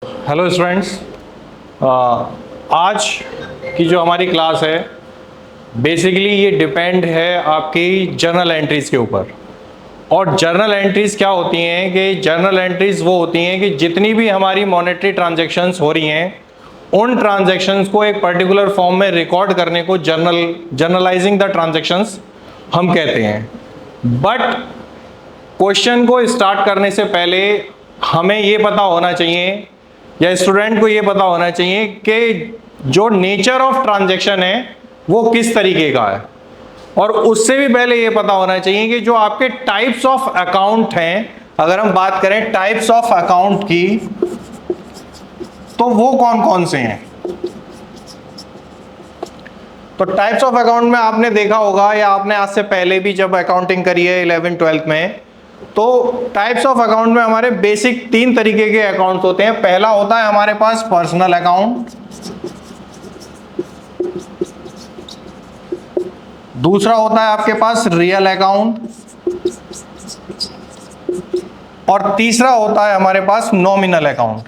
Hello students, आज की जो हमारी क्लास है बेसिकली ये डिपेंड है आपकी जर्नल एंट्रीज़ के ऊपर। और जर्नल एंट्रीज़ क्या होती हैं कि जर्नल एंट्रीज़ वो होती हैं कि जितनी भी हमारी मॉनेटरी ट्रांजैक्शंस हो रही हैं उन ट्रांजैक्शंस को एक पर्टिकुलर फॉर्म में रिकॉर्ड करने को जर्नलाइजिंग द ट्रांजैक्शंस हम कहते हैं। बट क्वेश्चन को स्टार्ट करने से पहले हमें ये पता होना चाहिए या स्टूडेंट को ये पता होना चाहिए कि जो नेचर ऑफ ट्रांजैक्शन है वो किस तरीके का है, और उससे भी पहले ये पता होना चाहिए कि जो आपके टाइप्स ऑफ अकाउंट हैं, अगर हम बात करें टाइप्स ऑफ अकाउंट की, तो वो कौन कौन से हैं। तो टाइप्स ऑफ अकाउंट में आपने देखा होगा या आपने आज से पहले भी जब अकाउंटिंग करी है 11th-12th में, तो टाइप्स ऑफ अकाउंट में हमारे बेसिक 3 तरीके के अकाउंट्स होते हैं। पहला होता है हमारे पास पर्सनल अकाउंट, दूसरा होता है आपके पास रियल अकाउंट, और तीसरा होता है हमारे पास नॉमिनल अकाउंट।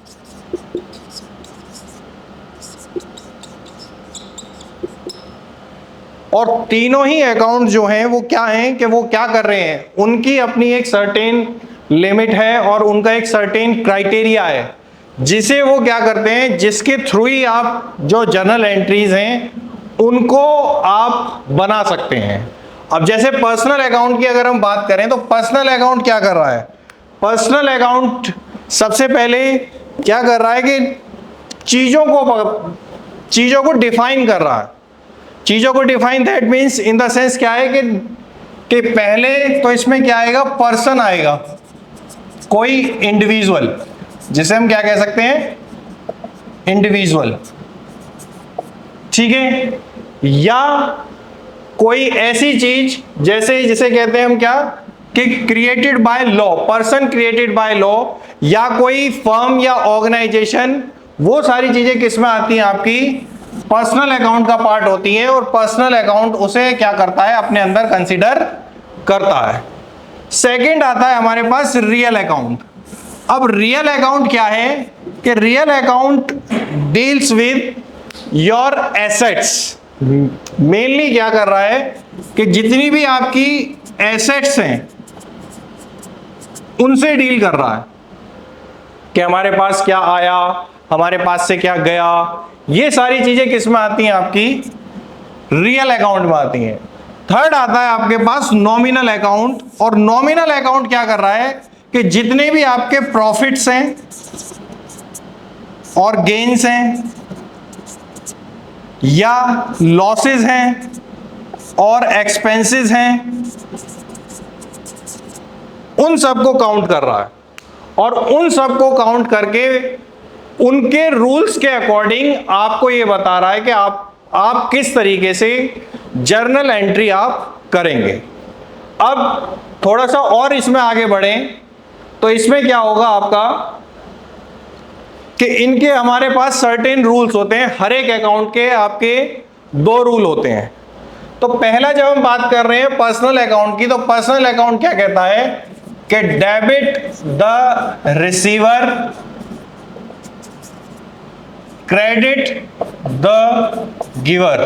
और तीनों ही अकाउंट जो हैं वो क्या हैं कि वो क्या कर रहे हैं, उनकी अपनी एक सर्टेन लिमिट है और उनका एक सर्टेन क्राइटेरिया है जिसे वो क्या करते हैं, जिसके थ्रू ही आप जो जर्नल एंट्रीज हैं उनको आप बना सकते हैं। अब जैसे पर्सनल अकाउंट की अगर हम बात करें तो पर्सनल अकाउंट क्या कर रहा है, पर्सनल अकाउंट सबसे पहले क्या कर रहा है कि चीजों को डिफाइन कर रहा है। चीजों को define that means in the sense क्या है कि पहले तो इसमें क्या आएगा, पर्सन आएगा, कोई इंडिविजुअल, जिसे हम क्या कह सकते हैं, इंडिविजुअल, ठीक है, या कोई ऐसी चीज जैसे जिसे कहते हैं हम क्या कि created by law, person created by law, या कोई फर्म या ऑर्गेनाइजेशन, वो सारी चीजें किसमें आती हैं, आपकी पर्सनल अकाउंट का पार्ट होती है। और पर्सनल अकाउंट उसे क्या करता है, अपने अंदर कंसीडर करता है। सेकंड आता है हमारे पास रियल अकाउंट। अब रियल अकाउंट क्या है कि real account deals with your assets. Mainly क्या कर रहा है कि जितनी भी आपकी एसेट्स हैं उनसे डील कर रहा है कि हमारे पास क्या आया, हमारे पास से क्या गया, ये सारी चीजें किस में आती हैं, आपकी रियल अकाउंट में आती हैं। थर्ड आता है आपके पास नॉमिनल अकाउंट। और नॉमिनल अकाउंट क्या कर रहा है कि जितने भी आपके प्रॉफिट्स हैं और गेन्स हैं या लॉसेस हैं और एक्सपेंसेस हैं, उन सबको काउंट कर रहा है। और उन सबको काउंट करके उनके रूल्स के अकॉर्डिंग आपको ये बता रहा है कि आप किस तरीके से जर्नल एंट्री आप करेंगे। अब थोड़ा सा और इसमें आगे बढ़ें तो इसमें क्या होगा आपका कि इनके हमारे पास सर्टेन रूल्स होते हैं। हर एक अकाउंट के आपके 2 रूल होते हैं। तो पहला जब हम बात कर रहे हैं पर्सनल अकाउंट की, तो पर्सनल अकाउंट क्या कहता है कि debit the receiver, credit the giver.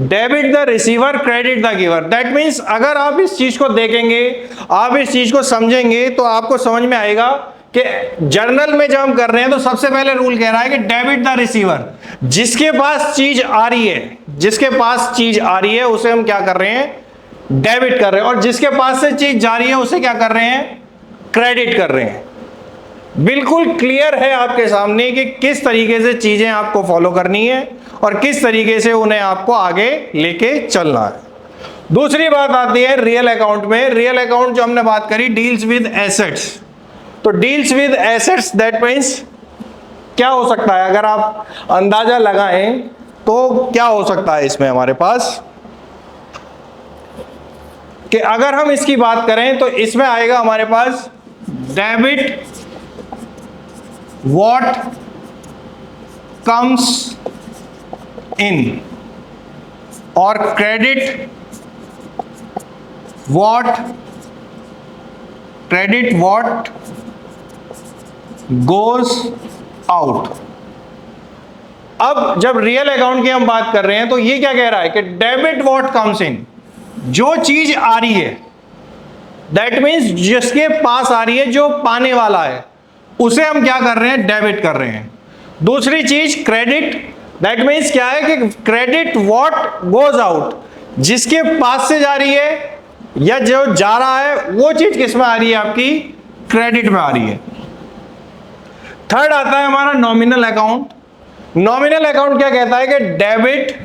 Debit the receiver, credit the giver. That means अगर आप इस चीज को देखेंगे, आप इस चीज को समझेंगे, तो आपको समझ में आएगा कि जर्नल में जब हम कर रहे हैं तो सबसे पहले रूल कह रहा है कि डेबिट द रिसीवर। जिसके पास चीज आ रही है, जिसके पास चीज आ रही है उसे हम क्या कर रहे हैं, डेबिट कर रहे हैं। और जिसके पास से चीज जा रही है उसे क्या कर रहे हैं, क्रेडिट कर रहे हैं। बिल्कुल क्लियर है आपके सामने कि किस तरीके से चीजें आपको फॉलो करनी है और किस तरीके से उन्हें आपको आगे लेके चलना है। दूसरी बात आती है रियल अकाउंट में। रियल अकाउंट जो हमने बात करी डील्स विद एसेट्स। तो deals with assets that means क्या हो सकता है, अगर आप अंदाजा लगाएं तो क्या हो सकता है इसमें हमारे पास कि अगर हम इसकी बात करें तो इसमें आएगा हमारे पास डेबिट what comes in और credit what गोज आउट। अब जब रियल अकाउंट की हम बात कर रहे हैं तो ये क्या कह रहा है कि डेबिट व्हाट कम्स इन, जो चीज आ रही है, दैट मीन्स जिसके पास आ रही है, जो पाने वाला है, उसे हम क्या कर रहे हैं, डेबिट कर रहे हैं। दूसरी चीज क्रेडिट, दैट मीन्स क्या है कि क्रेडिट व्हाट गोज आउट, जिसके पास से जा रही है या जो जा रहा है वो चीज किस में आ रही है, आपकी क्रेडिट में आ रही है। थर्ड आता है हमारा नॉमिनल अकाउंट। नॉमिनल अकाउंट क्या कहता है कि डेबिट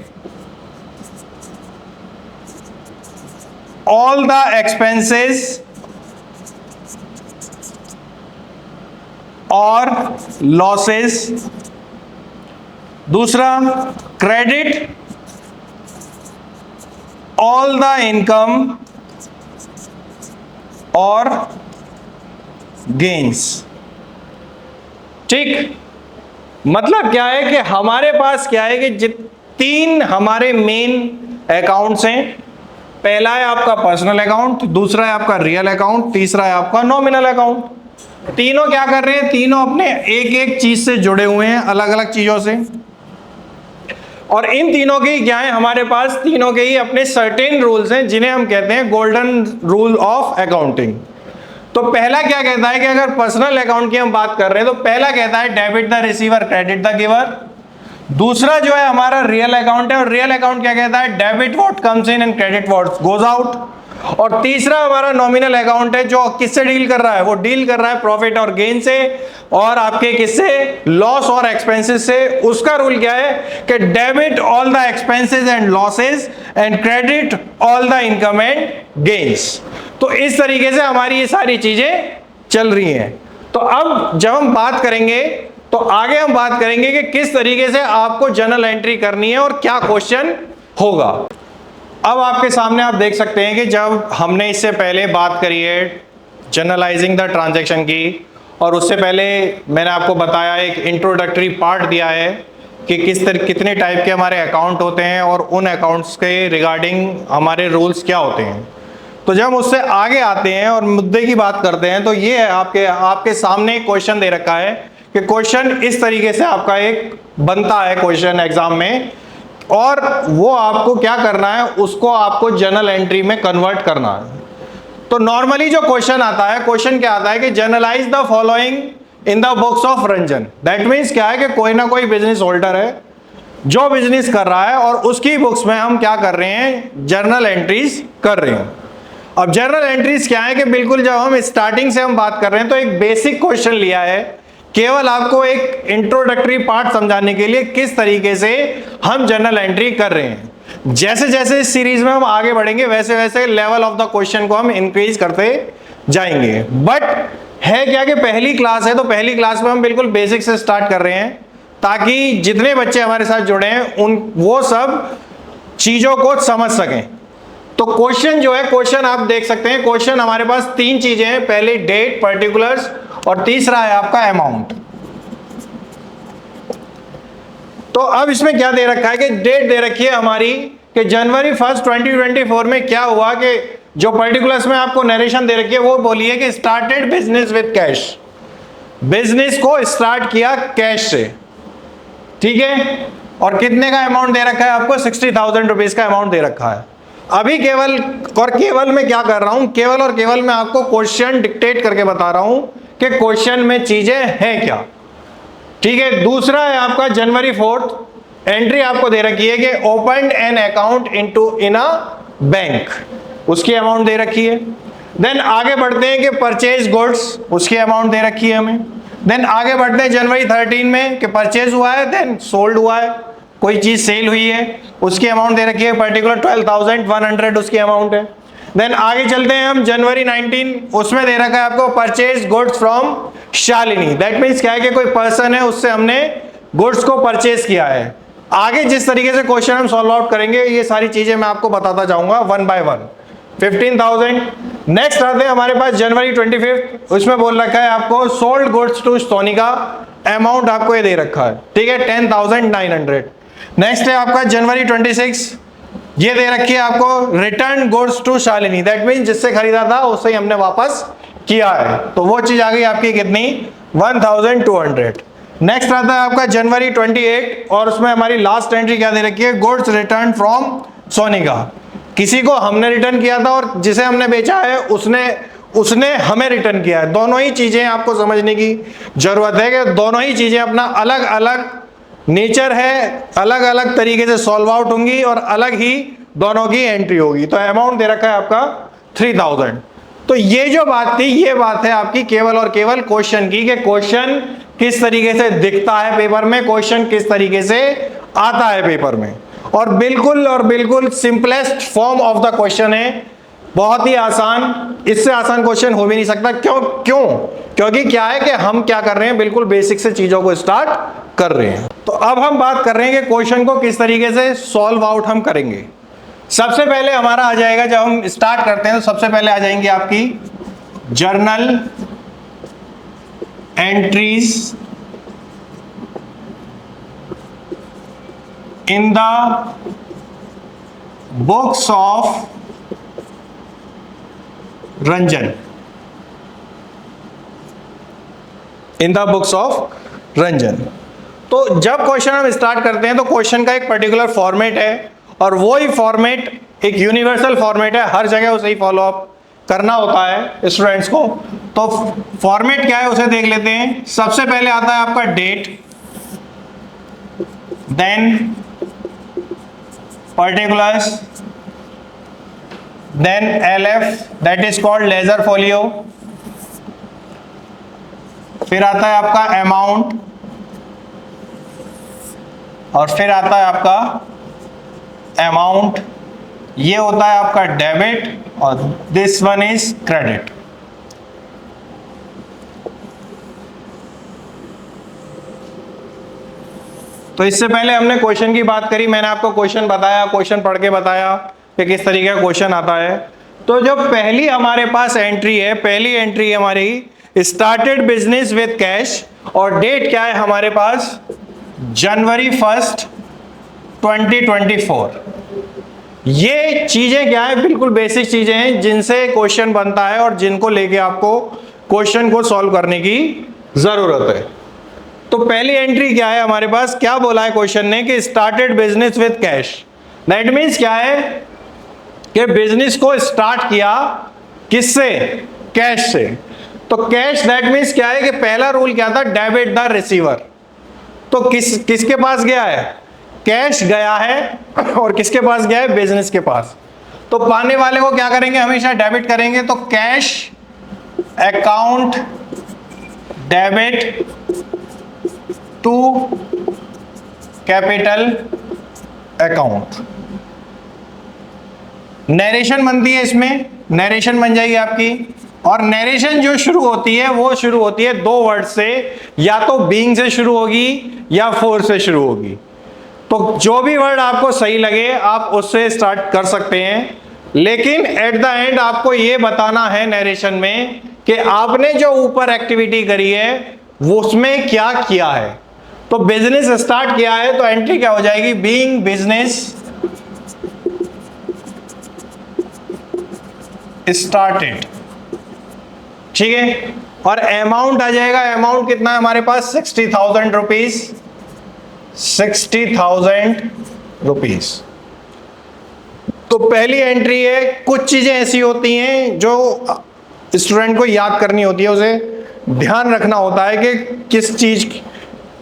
ऑल द एक्सपेंसेस और लॉसेस। दूसरा क्रेडिट ऑल द इनकम और गेन्स। ठीक, मतलब क्या है कि हमारे पास क्या है कि तीन हमारे मेन अकाउंट्स हैं। पहला है आपका पर्सनल अकाउंट, दूसरा है आपका रियल अकाउंट, तीसरा है आपका नॉमिनल अकाउंट। तीनों क्या कर रहे हैं, तीनों अपने एक एक चीज से जुड़े हुए हैं, अलग अलग चीजों से, और इन तीनों के क्या है, हमारे पास तीनों के ही अपने सर्टेन रूल्स हैं जिन्हें हम कहते हैं गोल्डन रूल ऑफ अकाउंटिंग। तो पहला क्या कहता है कि अगर पर्सनल अकाउंट की हम बात कर रहे हैं तो पहला कहता है debit the receiver credit the giver. दूसरा जो है हमारा रियल अकाउंट है, और रियल अकाउंट क्या कहता है, debit what comes in and credit what goes out. और तीसरा हमारा नॉमिनल अकाउंट है, जो किससे डील कर रहा है, वो डील कर रहा है प्रॉफिट और गेन से, और आपके किससे, लॉस और एक्सपेंसेस से। उसका रूल क्या है कि debit all the expenses and losses and credit all the income and gains. तो इस तरीके से हमारी ये सारी चीजें चल रही हैं। तो अब जब हम बात करेंगे तो आगे हम बात करेंगे कि किस तरीके से आपको जर्नल एंट्री करनी है और क्या क्वेश्चन होगा। अब आपके सामने आप देख सकते हैं कि जब हमने इससे पहले बात करी है जर्नलाइजिंग द ट्रांजैक्शन की, और उससे पहले मैंने आपको बताया, एक इंट्रोडक्टरी पार्ट दिया है कि कितने टाइप के हमारे अकाउंट होते हैं और उन अकाउंट्स के रिगार्डिंग हमारे रूल्स क्या होते हैं। तो जब उससे आगे आते हैं और मुद्दे की बात करते हैं तो ये है आपके सामने एक क्वेश्चन दे रखा है कि क्वेश्चन इस तरीके से आपका एक बनता है क्वेश्चन एग्जाम में, और वो आपको क्या करना है, उसको आपको जर्नल एंट्री में कन्वर्ट करना है। तो नॉर्मली जो क्वेश्चन आता है, क्वेश्चन क्या आता है कि generalized the following in the books of Ranjan. That means क्या है कि कोई ना कोई बिजनेस होल्डर है जो बिजनेस कर रहा है और उसकी बुक्स में हम क्या कर रहे हैं, जर्नल एंट्रीज कर रहे हैं। अब जर्नल एंट्रीज क्या है कि बिल्कुल जब हम स्टार्टिंग से हम बात कर रहे हैं तो एक बेसिक क्वेश्चन लिया है, केवल आपको एक इंट्रोडक्टरी पार्ट समझाने के लिए किस तरीके से हम जर्नल एंट्री कर रहे हैं। जैसे जैसे इस सीरीज में हम आगे बढ़ेंगे वैसे वैसे लेवल ऑफ द क्वेश्चन को हम इंक्रीज करते जाएंगे। बट है क्या कि पहली क्लास है, तो पहली क्लास में हम बिल्कुल बेसिक से स्टार्ट कर रहे हैं ताकि जितने बच्चे हमारे साथ जुड़े हैं वो सब चीजों को समझ सकें। तो क्वेश्चन जो है, क्वेश्चन आप देख सकते हैं, क्वेश्चन हमारे पास तीन चीजें हैं, पहले डेट, पर्टिकुलर्स, और तीसरा है आपका अमाउंट। तो अब इसमें क्या दे रखा है कि डेट दे रखी है हमारी कि जनवरी 1 2024 में क्या हुआ, कि जो पर्टिकुलर्स में आपको नरेशन दे रखी है वो बोलिए कि started business with cash, business को स्टार्ट किया कैश से, ठीक है। और कितने का अमाउंट दे रखा है आपको, 60,000 रुपीज का अमाउंट दे रखा है। अभी केवल और केवल मैं क्या कर रहा हूं, केवल और केवल मैं आपको क्वेश्चन डिक्टेट करके बता रहा हूं कि क्वेश्चन में चीजें हैं क्या, ठीक है। दूसरा है आपका जनवरी 4 एंट्री आपको दे रखी है कि open an account in a bank, उसकी अमाउंट दे रखी है। देन आगे बढ़ते हैं कि परचेज गुड्स, उसकी अमाउंट दे रखी है हमें। देन आगे बढ़ते हैं जनवरी 13 में कि परचेज हुआ है, देन सोल्ड हुआ है, कोई चीज सेल हुई है, उसकी अमाउंट दे रखी है पर्टिकुलर 12,100 उसकी अमाउंट है। देन आगे चलते हैं हम जनवरी 19, उसमें दे रखा है आपको purchase goods from Shalini. That means क्या है कि कोई पर्सन है, उससे हमने गुड्स को परचेज किया है। आगे जिस तरीके से क्वेश्चन हम सॉल्व आउट करेंगे ये सारी चीजें मैं आपको बताता जाऊंगा वन बाय वन। 15,000। नेक्स्ट आते हैं हमारे पास जनवरी 25, उसमें बोल रखा है आपको sold goods to Sonika, amount आपको ये दे रखा है, ठीक है, 10,900। नेक्स्ट है आपका जनवरी 26, ये दे रखी है आपको return goods to Shalini. That means जिससे खरीदा था उससे ही हमने वापस किया है, तो वो चीज आ गई आपकी कितनी, 1200। नेक्स्ट आता है आपका जनवरी 28 और उसमें हमारी लास्ट एंट्री क्या दे रखी है, गुड्स रिटर्न फ्रॉम सोनिका। किसी को हमने रिटर्न किया था और जिसे हमने बेचा है उसने हमें रिटर्न किया है। दोनों ही चीजें आपको समझने की जरूरत है कि दोनों ही चीजें अपना अलग अलग नेचर है, अलग अलग तरीके से सॉल्व आउट होंगी और अलग ही दोनों की एंट्री होगी। तो अमाउंट दे रखा है आपका 3000। तो ये जो बात थी, ये बात है आपकी केवल और केवल क्वेश्चन की, कि क्वेश्चन किस तरीके से दिखता है पेपर में, क्वेश्चन किस तरीके से आता है पेपर में। और बिल्कुल simplest form of the question है, बहुत ही आसान, इससे आसान क्वेश्चन हो भी नहीं सकता। क्योंकि क्या है कि हम क्या कर रहे हैं, बिल्कुल बेसिक से चीजों को स्टार्ट कर रहे हैं। तो अब हम बात कर रहे हैं कि क्वेश्चन को किस तरीके से सॉल्व आउट हम करेंगे। सबसे पहले हमारा आ जाएगा, जब हम स्टार्ट करते हैं तो सबसे पहले आ जाएंगे आपकी journal entries in the books of Ranjan, in the books of Ranjan. तो जब क्वेश्चन हम स्टार्ट करते हैं तो क्वेश्चन का एक पर्टिकुलर फॉर्मेट है और वो ही फॉर्मेट एक यूनिवर्सल फॉर्मेट है, हर जगह उसे ही फॉलो अप करना होता है स्टूडेंट्स को। तो फॉर्मेट क्या है उसे देख लेते हैं। सबसे पहले आता है आपका date, then particulars, then LF that is called ledger folio, फिर आता है आपका अमाउंट और फिर आता है आपका अमाउंट, ये होता है आपका डेबिट और दिस वन इज क्रेडिट। तो इससे पहले हमने क्वेश्चन की बात करी, मैंने आपको क्वेश्चन बताया, क्वेश्चन पढ़ के बताया कि किस तरीके का क्वेश्चन आता है। तो जो पहली हमारे पास एंट्री है, पहली एंट्री है हमारी स्टार्टेड बिजनेस विद कैश और डेट क्या है हमारे पास, जनवरी 1 2024। ये चीजें क्या है, बिल्कुल बेसिक चीजें हैं जिनसे क्वेश्चन बनता है और जिनको लेके आपको क्वेश्चन को सॉल्व करने की जरूरत है। तो पहली एंट्री क्या है हमारे पास, क्या बोला है क्वेश्चन ने कि started business with cash. That means क्या है कि बिजनेस को स्टार्ट किया किससे, कैश से। तो कैश दैट मीन्स क्या है कि पहला रूल क्या था, डेबिट द रिसीवर। तो किसके पास गया है, कैश गया है और किसके पास गया है, बिजनेस के पास। तो पाने वाले को क्या करेंगे, हमेशा डेबिट करेंगे। तो cash account debit to capital account. Narration बनती है, इसमें नरेशन बन जाएगी आपकी। और नरेशन जो शुरू होती है वो शुरू होती है दो वर्ड से, या तो बीइंग से शुरू होगी या फोर से शुरू होगी। तो जो भी वर्ड आपको सही लगे आप उससे स्टार्ट कर सकते हैं, लेकिन एट द एंड आपको ये बताना है नरेशन में कि आपने जो ऊपर एक्टिविटी करी है वो उसमें क्या किया है। तो बिजनेस स्टार्ट किया है तो एंट्री क्या हो जाएगी, बीइंग बिजनेस स्टार्टेड, ठीक है। और अमाउंट आ जाएगा, अमाउंट कितना है हमारे पास, 60,000 रुपीज, 60,000 रुपीज। तो पहली एंट्री है। कुछ चीजें ऐसी होती हैं जो स्टूडेंट को याद करनी होती है, उसे ध्यान रखना होता है कि किस चीज,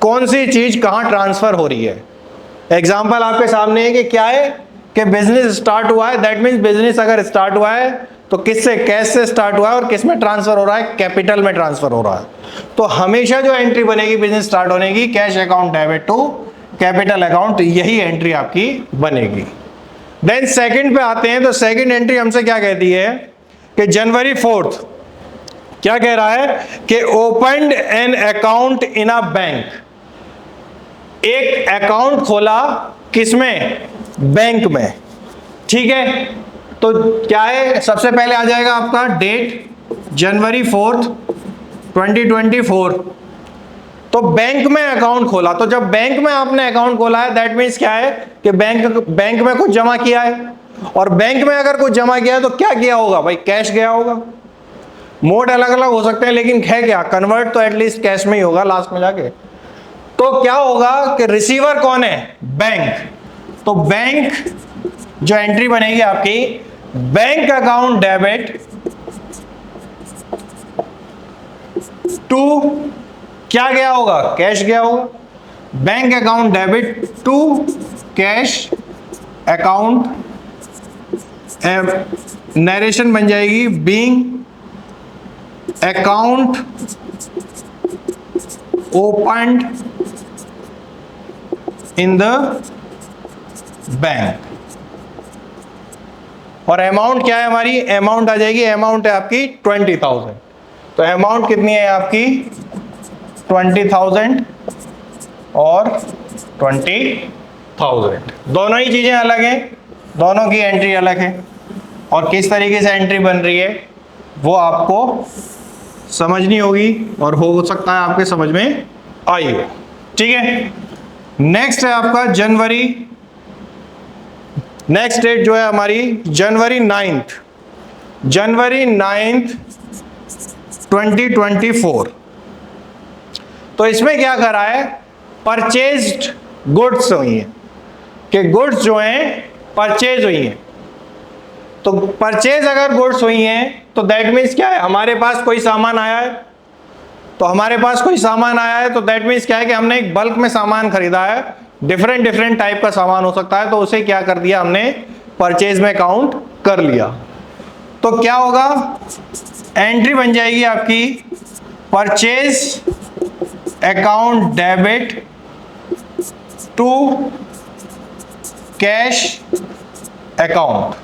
कौन सी चीज कहां ट्रांसफर हो रही है। एग्जाम्पल आपके सामने है कि क्या है कि बिजनेस स्टार्ट हुआ है, दैट मीन्स बिजनेस अगर स्टार्ट हुआ है तो किससे, कैश से स्टार्ट हुआ है और किस में ट्रांसफर हो रहा है, कैपिटल में ट्रांसफर हो रहा है। तो हमेशा जो एंट्री बनेगी बिजनेस स्टार्ट होने की, cash account debit to capital account, यही एंट्री आपकी बनेगी। देन सेकंड पे आते हैं। तो सेकंड एंट्री हमसे क्या कहती है कि जनवरी 4 क्या कह रहा है कि opened an account in a bank. एक अकाउंट खोला किसमें, बैंक में, ठीक है। तो क्या है, सबसे पहले आ जाएगा आपका डेट जनवरी 4 2024। तो बैंक में अकाउंट खोला। तो जब बैंक में आपने अकाउंट खोला है दैट मीन्स क्या है कि बैंक में कुछ जमा किया है। और बैंक में अगर कुछ जमा किया है तो क्या किया होगा भाई, कैश गया होगा। मोड अलग अलग हो सकते हैं, लेकिन है क्या, कन्वर्ट तो एटलीस्ट कैश में ही होगा लास्ट में जाके। तो क्या होगा कि रिसीवर कौन है, बैंक। तो बैंक जो एंट्री बनेगी आपकी, बैंक अकाउंट डेबिट टू क्या गया होगा, कैश गया होगा। Bank account debit to cash account, narration बन जाएगी being account opened in the bank. और अमाउंट क्या है हमारी, अमाउंट आ जाएगी, अमाउंट है आपकी 20,000। तो अमाउंट कितनी है आपकी 20,000 और 20,000, दोनों ही चीजें अलग हैं, दोनों की एंट्री अलग है। और किस तरीके से एंट्री बन रही है वो आपको समझनी होगी, और हो सकता है आपके समझ में आई हो। ठीक है, नेक्स्ट है आपका जनवरी, नेक्स्ट डेट जो है हमारी जनवरी 9th, जनवरी 9th 2024। तो इसमें क्या करा है, परचेज्ड गुड्स हुई है, कि गुड्स जो हैं परचेज हुई हैं। तो परचेज अगर गुड्स हुई हैं तो दैट मीन्स क्या है, हमारे पास कोई सामान आया है। तो हमारे पास कोई सामान आया है तो दैट मीन्स क्या है कि हमने एक बल्क में सामान खरीदा है, डिफरेंट डिफरेंट टाइप का सामान हो सकता है, तो उसे क्या कर दिया हमने, परचेज में काउंट कर लिया। तो क्या होगा, एंट्री बन जाएगी आपकी purchase account debit to cash account.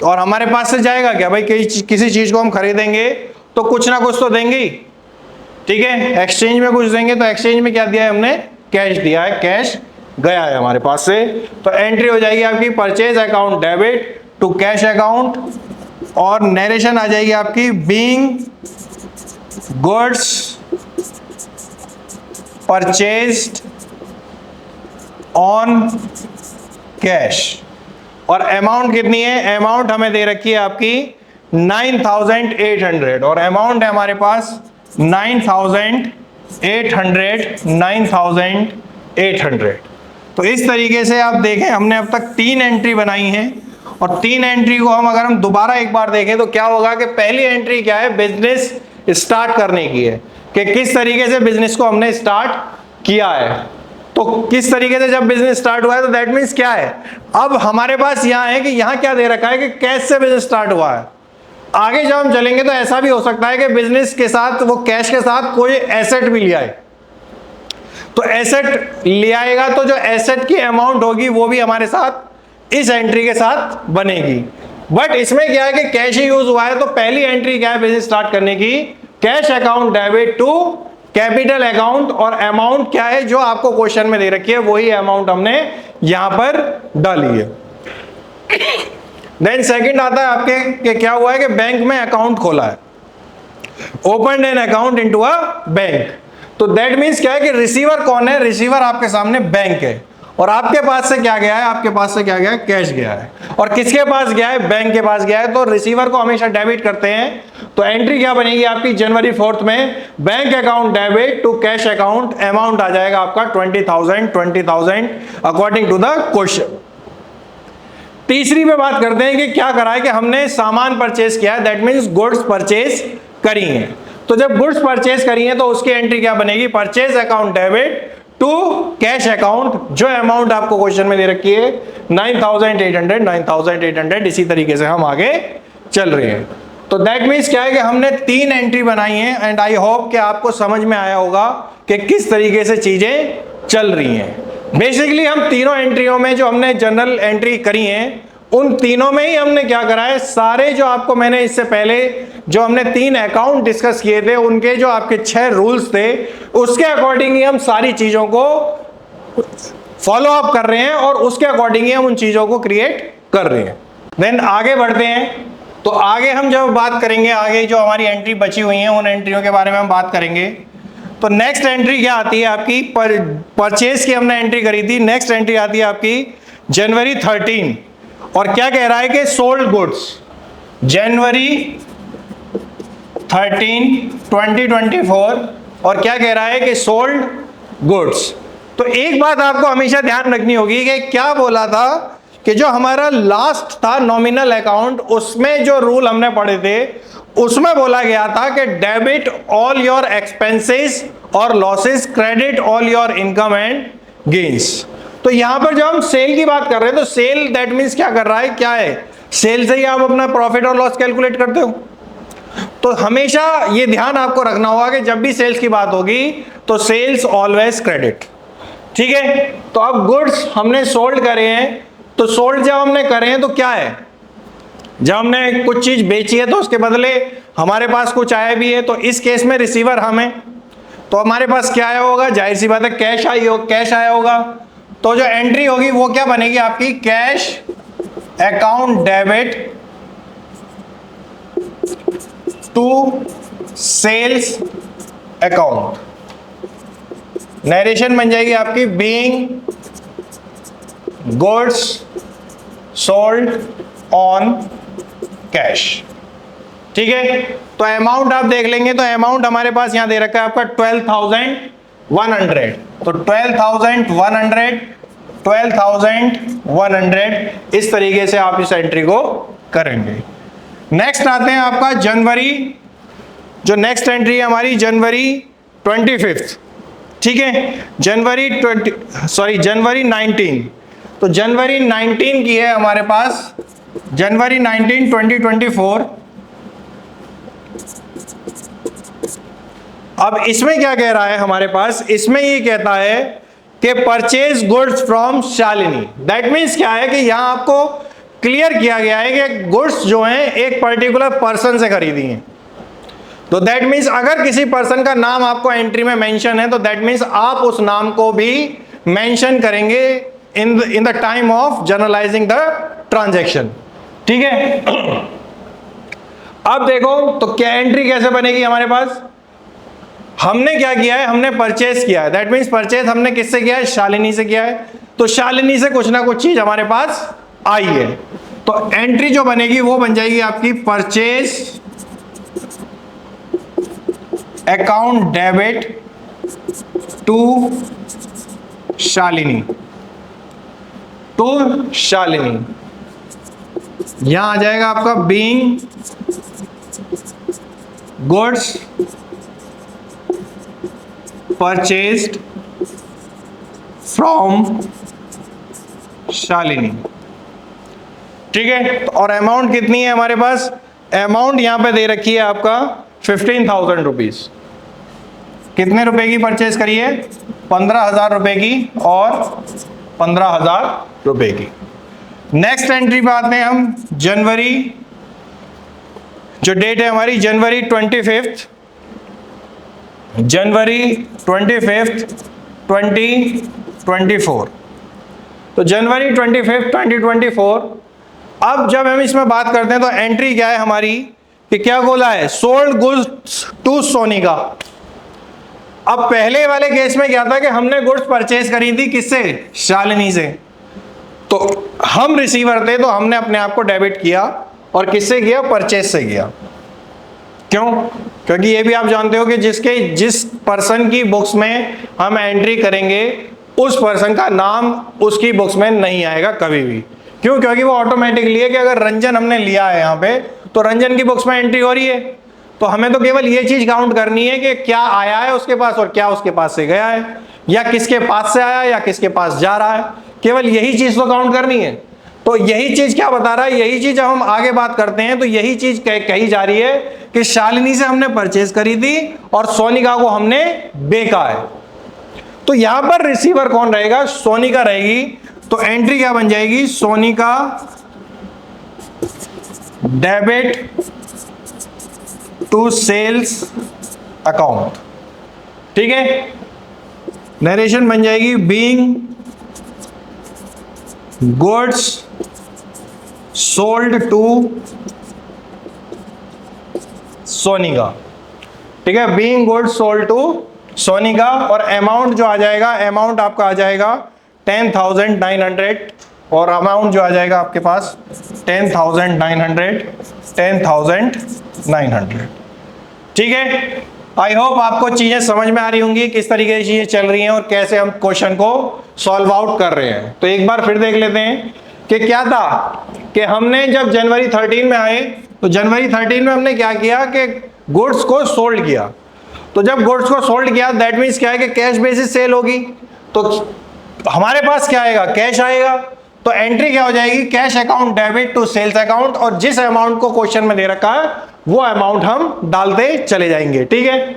और हमारे पास से जाएगा क्या भाई, किसी चीज को हम खरीदेंगे तो कुछ ना कुछ तो देंगे ही, ठीक है, एक्सचेंज में कुछ देंगे। तो एक्सचेंज में क्या दिया है हमने, कैश दिया है, कैश गया है हमारे पास से। तो एंट्री हो जाएगी आपकी purchase account debit to cash account, और नरेशन आ जाएगी आपकी being goods purchased on cash. और अमाउंट कितनी है, अमाउंट हमें दे रखी है आपकी 9,800, और अमाउंट है हमारे पास 9,800। तो इस तरीके से आप देखें, हमने अब तक 3 एंट्री बनाई हैं, और 3 एंट्री को अगर हम दोबारा एक बार देखें तो क्या होगा कि पहली एंट्री क्या है, बिजनेस स्टार्ट करने की है, कि किस तरीके से बिजनेस को हमने स्टार्ट किया है। तो किस तरीके से जब बिजनेस स्टार्ट हुआ है तो दैट मीन्स क्या है, अब हमारे पास यहां है कि यहां क्या दे रखा है कि कैश से बिजनेस स्टार्ट हुआ है। आगे जब हम चलेंगे तो ऐसा भी हो सकता है कि बिजनेस के साथ, वो कैश के साथ कोई एसेट भी लिया है। तो एसेट ले आएगा तो जो एसेट की अमाउंट होगी वो भी हमारे साथ इस एंट्री के साथ बनेगी। बट इसमें क्या है कि कैश ही यूज हुआ है, तो पहली एंट्री क्या है बिजनेस स्टार्ट करने की, cash account debit to capital account, और अमाउंट क्या है जो आपको क्वेश्चन में दे रखी है वही अमाउंट हमने यहां पर डाली है। देन सेकंड आता है आपके कि क्या हुआ है कि बैंक में अकाउंट खोला है, open an account into a bank. तो दैट मीन्स क्या है कि रिसीवर कौन है, रिसीवर आपके सामने बैंक है, और आपके पास से क्या गया है, आपके पास से क्या गया है, कैश गया है। और किसके पास गया है, बैंक के पास गया है। तो रिसीवर को हमेशा डेबिट करते हैं, तो एंट्री क्या बनेगी आपकी जनवरी 4th में, bank account debit to cash account, amount आ जाएगा आपका 20,000 अकॉर्डिंग टू द क्वेश्चन। तीसरी पे बात करते हैं कि क्या करा है कि हमने सामान परचेज किया है, दैट मीन्स गुड्स परचेज करी है। तो जब गुड्स परचेज करी है तो उसकी एंट्री क्या बनेगी, purchase account debit to cash account, जो अमाउंट आपको क्वेश्चन में दे रखी है 9,800। इसी तरीके से हम आगे चल रहे हैं। तो दैट मीन्स क्या है कि हमने 3 एंट्री बनाई है, एंड आई होप कि आपको समझ में आया होगा कि किस तरीके से चीजें चल रही हैं। बेसिकली हम तीनों एंट्रियों में जो हमने जनरल एंट्री करी हैं, उन तीनों में ही हमने क्या करा है, सारे जो आपको मैंने इससे पहले जो हमने 3 अकाउंट डिस्कस किए थे, उनके जो आपके 6 रूल्स थे, उसके अकॉर्डिंग ही हम सारी चीजों को फॉलो अप कर रहे हैं, और उसके अकॉर्डिंग ही हम उन चीजों को क्रिएट कर रहे हैं। देन आगे बढ़ते हैं। तो आगे हम जब बात करेंगे, आगे जो हमारी एंट्री बची हुई है उन एंट्रियों के बारे में हम बात करेंगे। तो नेक्स्ट एंट्री क्या आती है आपकी, परचेज की हमने एंट्री करी थी। नेक्स्ट एंट्री आती है आपकी जनवरी 13, और क्या कह रहा है कि सोल्ड गुड्स, जनवरी 13/20/24 और क्या कह रहा है कि सोल्ड गुड्स। तो एक बात आपको हमेशा ध्यान रखनी होगी कि क्या बोला था कि जो हमारा लास्ट था नॉमिनल अकाउंट, उसमें जो रूल हमने पढ़े थे उसमें बोला गया था कि डेबिट ऑल योर एक्सपेंसेस और losses, credit all your income and gains. तो यहां पर जब हम सेल की बात कर रहे हैं तो सेल दैट मीन्स क्या कर रहा है, क्या है, सेल से ही आप अपना प्रॉफिट और लॉस कैलकुलेट करते हो। तो हमेशा ये ध्यान आपको रखना होगा कि जब भी सेल्स की बात होगी तो सेल्स ऑलवेज क्रेडिट। ठीक है, तो अब गुड्स हमने सोल्ड करे हैं, तो सोल्ड जब हमने करे हैं तो क्या है, जब हमने कुछ चीज बेची है तो उसके बदले हमारे पास कुछ आया भी है, तो इस केस में रिसीवर हम है, तो हमारे पास क्या आया होगा, जाहिर सी बात है कैश कैश आया होगा। तो जो एंट्री होगी वो क्या बनेगी आपकी, cash account debit to sales account. Narration बन जाएगी आपकी being goods sold on cash. ठीक है, तो अमाउंट आप देख लेंगे, तो अमाउंट हमारे पास यहां दे रखा है आपका 12,100। तो 12,100 इस तरीके से आप इस एंट्री को करेंगे। नेक्स्ट आते हैं आपका जनवरी, जो नेक्स्ट एंट्री है हमारी जनवरी 25। ठीक है, जनवरी 19। तो जनवरी 19 की है हमारे पास, जनवरी 19 2024। अब इसमें क्या कह रहा है हमारे पास, इसमें ये कहता है कि purchase goods from Shalini. That means क्या है कि यहां आपको क्लियर किया गया है कि गुड्स जो हैं एक पर्टिकुलर पर्सन से खरीदी हैं। तो दैट मीन्स अगर किसी पर्सन का नाम आपको एंट्री में मेंशन है तो दैट मीन्स आप उस नाम को भी मेंशन करेंगे in the time of journalising the transaction. ठीक है, अब देखो तो क्या एंट्री कैसे बनेगी हमारे पास, हमने क्या किया है, हमने परचेस किया है, दैट मीन्स परचेस हमने किससे किया है, शालिनी से किया है। तो शालिनी से कुछ ना कुछ चीज हमारे पास आई है, तो एंट्री जो बनेगी वो बन जाएगी आपकी purchase account debit to Shalini, यहां आ जाएगा आपका being goods purchased from Shalini. ठीक है, और अमाउंट कितनी है हमारे पास, अमाउंट यहां पे दे रखी है आपका 15,000 रुपीज। कितने रुपए की परचेज करी है, 15,000 रुपए की और 15,000 रुपए की। नेक्स्ट एंट्री पे आते हैं हम, जनवरी, जो डेट है हमारी जनवरी 25, जनवरी 25 2024। तो जनवरी 25 2024। अब जब हम इसमें बात करते हैं तो एंट्री क्या है हमारी कि क्या बोला है, सोल्ड गुड्स टू सोनिका। अब पहले वाले केस में क्या था कि हमने गुड्स परचेज करी थी किससे, शालिनी से, तो हम रिसीवर थे तो हमने अपने आप को डेबिट किया, और किससे किया, परचेज से किया। क्यों, क्योंकि ये भी आप जानते हो कि जिस पर्सन की बुक्स में हम एंट्री करेंगे उस पर्सन का नाम उसकी बुक्स में नहीं आएगा कभी भी। क्यों, क्योंकि वो ऑटोमेटिकली है कि अगर रंजन हमने लिया है यहाँ पे तो रंजन की बुक्स में एंट्री हो रही है, तो हमें तो केवल ये चीज काउंट करनी है कि क्या आया है उसके पास और क्या उसके पास से गया है, या किसके पास से आया या किसके पास जा रहा है, केवल यही चीज तो काउंट करनी है। तो यही चीज क्या बता रहा है, यही चीज जब हम आगे बात करते हैं तो यही चीज कही जा रही है कि शालिनी से हमने परचेज करी थी और सोनिका को हमने बेचा है। तो यहां पर रिसीवर कौन रहेगा, सोनिका रहेगी। तो एंट्री क्या बन जाएगी, Sonika debit to sales account. ठीक है, नरेशन बन जाएगी being goods sold to Sonika. ठीक है, being goods sold to Sonika, और अमाउंट जो आ जाएगा, अमाउंट आपका आ जाएगा 10,900, और अमाउंट जो आ जाएगा आपके पास 10,900। ठीक है, आई होप आपको चीजें समझ में आ रही होंगी, किस तरीके से चीजें चल रही हैं और कैसे हम क्वेश्चन को सॉल्व आउट कर रहे हैं। तो एक बार फिर देख लेते हैं कि क्या था कि हमने जब जनवरी 13 में आए तो जनवरी 13 में हमने क्या किया कि गुड्स को सोल्ड किया। तो जब गुड्स को सोल्ड किया दैट मीन्स क्या है कि कैश बेसिस सेल होगी, तो हमारे पास क्या आएगा, कैश आएगा। तो एंट्री क्या हो जाएगी, cash account debit to sales account, और जिस अमाउंट को क्वेश्चन में दे रखा है वो अमाउंट हम डालते चले जाएंगे। ठीक है,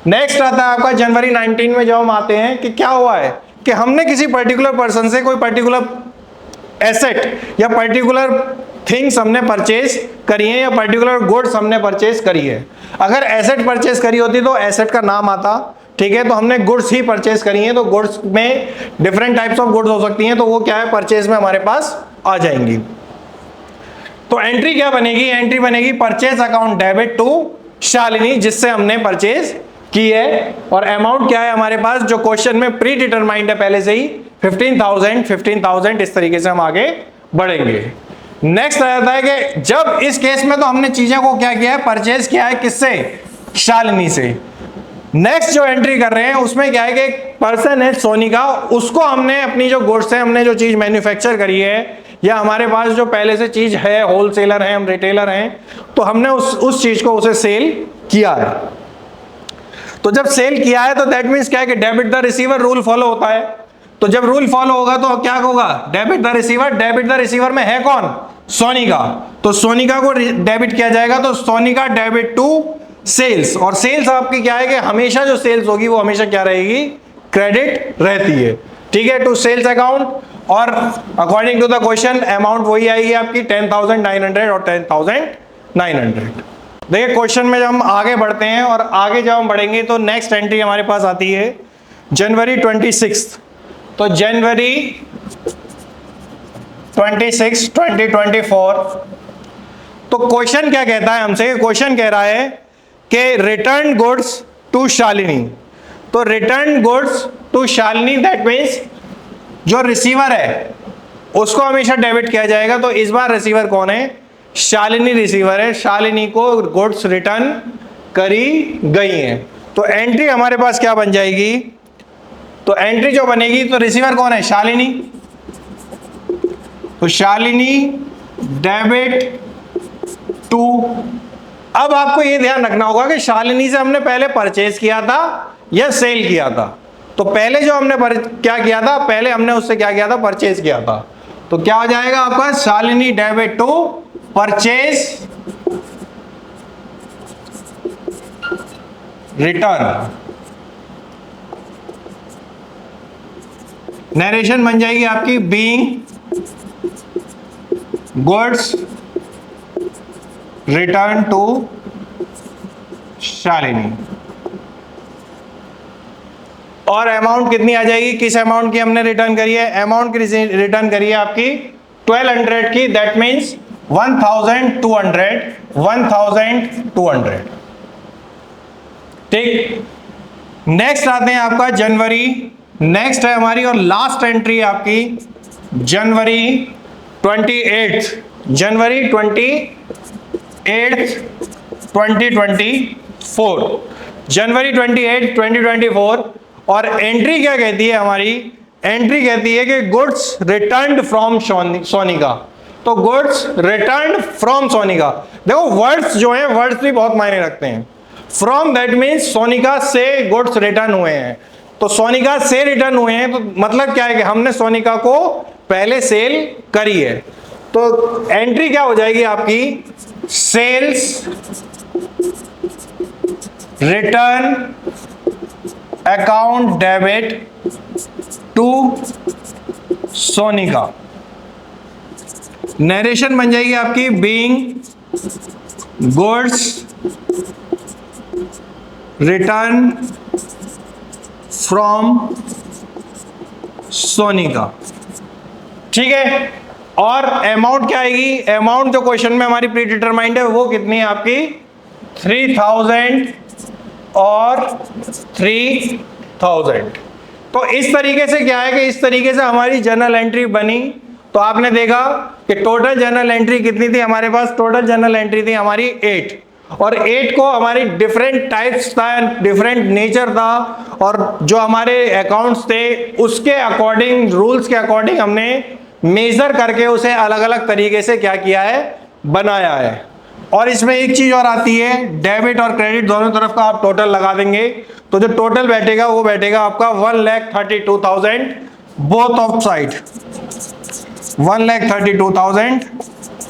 नेक्स्ट आता है आपका जनवरी 19 में जब हम आते हैं कि क्या हुआ है कि हमने किसी पर्टिकुलर पर्सन से कोई पर्टिकुलर एसेट या पर्टिकुलर थिंग्स हमने परचेज करी है या पर्टिकुलर गुड्स हमने परचेज करी है। अगर एसेट परचेज करी होती तो एसेट का नाम आता, ठीक है, तो हमने गुड्स ही परचेज करी है, तो गुड्स में डिफरेंट टाइप्स ऑफ गुड्स हो सकती हैं, तो वो क्या है परचेज में हमारे पास आ जाएंगी। तो एंट्री क्या बनेगी, एंट्री बनेगी purchase account debit to Shalini, जिससे हमने परचेज की है, और अमाउंट क्या है हमारे पास जो क्वेश्चन में प्री डिटरमाइंड है पहले से ही 15,000। इस तरीके से हम आगे बढ़ेंगे। नेक्स्ट आ जाता है कि जब इस केस में तो हमने चीजें को क्या किया है, परचेज किया है किससे, शालिनी से। नेक्स्ट जो एंट्री कर रहे हैं उसमें क्या है कि एक पर्सन है सोनिका, उसको हमने अपनी जो गुड्स है, हमने जो चीज मैन्युफैक्चर करी है या हमारे पास जो पहले से चीज है, होलसेलर है, हम रिटेलर हैं, तो हमने उस चीज को उसे सेल किया है। तो जब सेल किया है तो दैट मीन्स क्या है कि debit the receiver rule follow होता है। तो जब रूल फॉलो होगा तो क्या होगा, debit the receiver. Debit the receiver में है कौन, सोनिका, तो सोनिका को डेबिट किया जाएगा, तो सोनिका डेबिट टू सेल्स। और सेल्स आपकी क्या है कि हमेशा जो सेल्स होगी वो हमेशा क्या रहेगी, क्रेडिट रहती है। ठीक है, टू सेल्स अकाउंट, और according to the question amount वही आएगी आपकी 10,900 और 10,900। देखिए क्वेश्चन में जब हम आगे बढ़ते हैं और आगे जब हम बढ़ेंगे तो नेक्स्ट एंट्री हमारे पास आती है जनवरी 26। तो जनवरी 26, 2024। तो क्वेश्चन क्या कहता है हमसे, क्वेश्चन कह रहा है कि रिटर्न गुड्स टू शालिनी। तो return goods to Shalini that means जो रिसीवर है उसको हमेशा डेबिट किया जाएगा। तो इस बार रिसीवर कौन है, शालिनी रिसीवर है, शालिनी को गुड्स रिटर्न करी गई हैं। तो एंट्री हमारे पास क्या बन जाएगी, तो एंट्री जो बनेगी तो रिसीवर कौन है, शालिनी, तो शालिनी डेबिट टू। अब आपको ये ध्यान रखना होगा कि शालिनी से हमने पहले परचेज किया था या सेल किया था। तो पहले जो हमने क्या किया था, पहले हमने उससे क्या किया था, परचेज किया था। तो क्या हो जाएगा आपका, Shalini debit to purchase return. Narration बन जाएगी आपकी being goods return to Shalini. और अमाउंट कितनी आ जाएगी, किस अमाउंट की हमने रिटर्न करी है, अमाउंट की रिटर्न करी है आपकी 1200 की, दैट मीन्स 1200। ठीक, नेक्स्ट आते हैं आपका जनवरी, नेक्स्ट है हमारी और लास्ट एंट्री है आपकी जनवरी 28, जनवरी 28, 2024, जनवरी 28, 2024। और एंट्री क्या कहती है हमारी, एंट्री कहती है कि गुड्स रिटर्न्ड फ्रॉम सोनिका। तो गुड्स रिटर्न्ड फ्रॉम सोनिका, देखो वर्ड्स जो हैं, वर्ड्स भी बहुत मायने रखते हैं। फ्रॉम दैट मीन्स सोनिका से गुड्स रिटर्न हुए हैं, तो सोनिका से रिटर्न हुए हैं, तो मतलब क्या है कि हमने सोनिका को पहले सेल करी है। तो एंट्री क्या हो जाएगी आपकी, sales return account debit to Sonika. Narration बन जाएगी आपकी being goods return from Sonika. ठीक है, और अमाउंट क्या आएगी, अमाउंट जो क्वेश्चन में हमारी प्री डिटरमाइंड है वो कितनी है आपकी 3,000 और 3,000। तो इस तरीके से क्या है कि इस तरीके से हमारी जर्नल एंट्री बनी। तो आपने देखा कि टोटल जर्नल एंट्री कितनी थी हमारे पास, टोटल जर्नल एंट्री थी हमारी 8, और 8 को हमारी डिफरेंट टाइप्स था, डिफरेंट नेचर था, और जो हमारे अकाउंट्स थे उसके अकॉर्डिंग, रूल्स के अकॉर्डिंग हमने मेजर करके उसे अलग अलग तरीके से क्या किया है, बनाया है। और इसमें एक चीज और आती है, डेबिट और क्रेडिट दोनों तरफ का आप टोटल लगा देंगे तो जो टोटल बैठेगा वो बैठेगा आपका 1,32,000 बोथ ऑफ साइड, 1,32,000,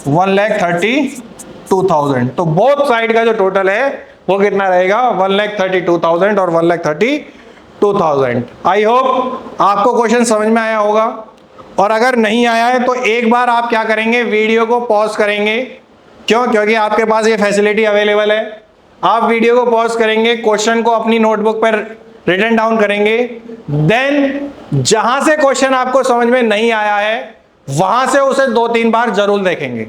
1,32,000। तो बोथ साइड का जो टोटल है वो कितना रहेगा, 1,32,000 और 1,32,000। आई होप आपको क्वेश्चन समझ में आया होगा, और अगर नहीं आया है तो एक बार आप क्या करेंगे, वीडियो को पॉज करेंगे। क्यों? क्योंकि आपके पास ये फैसिलिटी अवेलेबल है। आप वीडियो को पॉज करेंगे, क्वेश्चन को अपनी नोटबुक पर रिटन डाउन करेंगे, देन जहां से क्वेश्चन आपको समझ में नहीं आया है वहां से उसे 2-3 बार जरूर देखेंगे,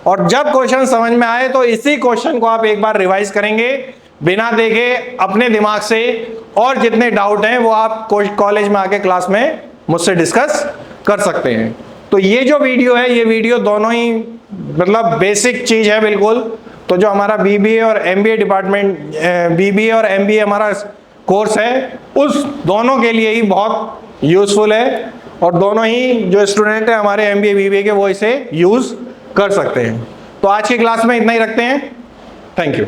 और जब क्वेश्चन समझ में आए तो इसी क्वेश्चन को आप एक बार रिवाइज करेंगे बिना देखे अपने दिमाग से, और जितने डाउट हैं वो आप कॉलेज में आके क्लास में मुझसे डिस्कस कर सकते हैं। तो ये जो वीडियो है, ये वीडियो दोनों ही मतलब बेसिक चीज है बिल्कुल। तो जो हमारा बीबीए और एमबीए डिपार्टमेंट, बीबीए और एमबीए हमारा कोर्स है, उस दोनों के लिए ही बहुत यूजफुल है, और दोनों ही जो स्टूडेंट है हमारे एमबीए बीबीए के वो इसे यूज कर सकते हैं। तो आज की क्लास में इतना ही रखते हैं। Thank you.